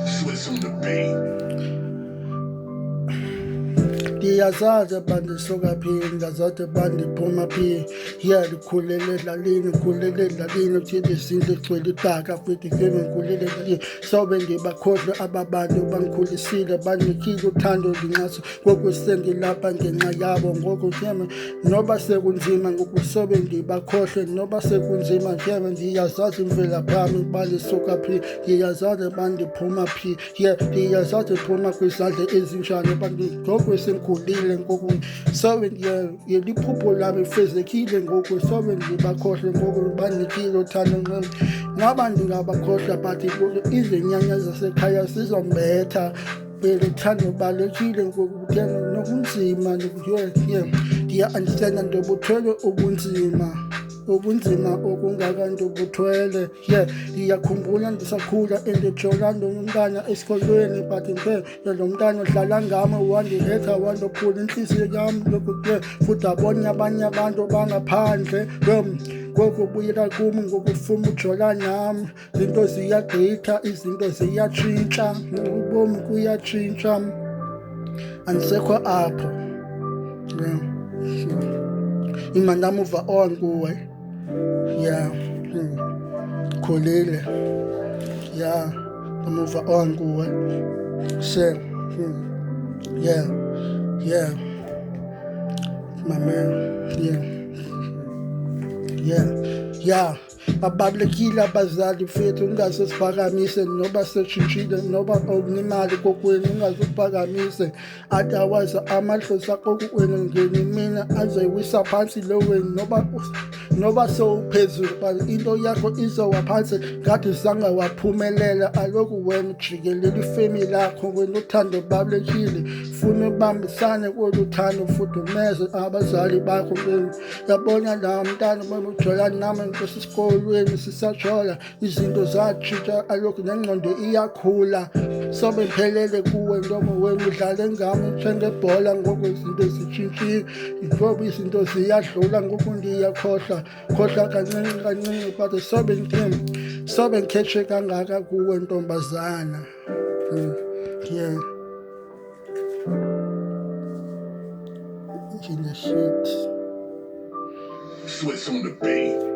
Swiss on the beat. Ndiyazazi bandisuka phi, ngazathi bandiphuma phi. Ndikhulele edlalini uthile izinto egcwele idaka futhi kimi ngikhulele edlalini. Sobe ndibakhohlwe aba bantu bangikhulisile, bandinikile uthando ndincaso. Ngoku sengilapha ngenxa yabo, ngoku kimi noba sekunzima, ngoku sobe ndibakhohlwe noba sekunzima kimi. Ndiyazazi imvelaphi yami bandisuka phi, ndiyazazi bandiphuma phi. Ndiyazazi phuma kwizandla ezinjani ngoku sengikhulile ngoku sobe liphupho lami fezekile ngoku sobe ndibakhohlwe ngoku banikile uthando. Ngaba ndingabakhohlwa but izinyanya zasekhaya zizombetha belithando balekile ngoku nokunzima ndiya-understanda ndobuthwele ubunzima okungaka ndobuthwele. Ndiyakhumbula ndisakhula endijolando umntana esikolweni but lo mntana odlala ngami wandiletha wandophula inhliziyo yami lokhu futhi abonye abanye abantu bangaphandle. Ngoku buyela kumi ngokufuna ujola nami, izinto ziyagqitha, izinto ziyatshintsha, ubomi kuyatshintsha, andisekho apho. Imani ndamuva on kuwe. Khulile. Ndamuva on kuwe. My man. Babalulekile abazali fethu, ungaze siphakamise noba seshintshile noba awunemali kokwenu, ungaze uphakamise otherwise amadlozi akho kokwenu ngeni mina azoyiwisa phansi lo wenu noba sowuphezulu but into yakho izowa phansi ngathi zange waphumelela. Aloku wena jikelele ifemini lakho, wena uthando babalulekile, funa ubambisane kolu thando futhi umeze abazali bakho. Yabona la mntana ujola nami sesikolweni sisajola, izinto zatshintsha aloku nengqondo iyakhula. Sobe ngiphelele kuwe ntomo wena udlale ngami njengebhola, ngoku izinto zitshintshile, ngoba izinto ziyadlula ngoku ndiyakhohlwa kancinci but sobe ngikhetshe kangaka kuwe ntombazana. In the shit. Swiss on the beat.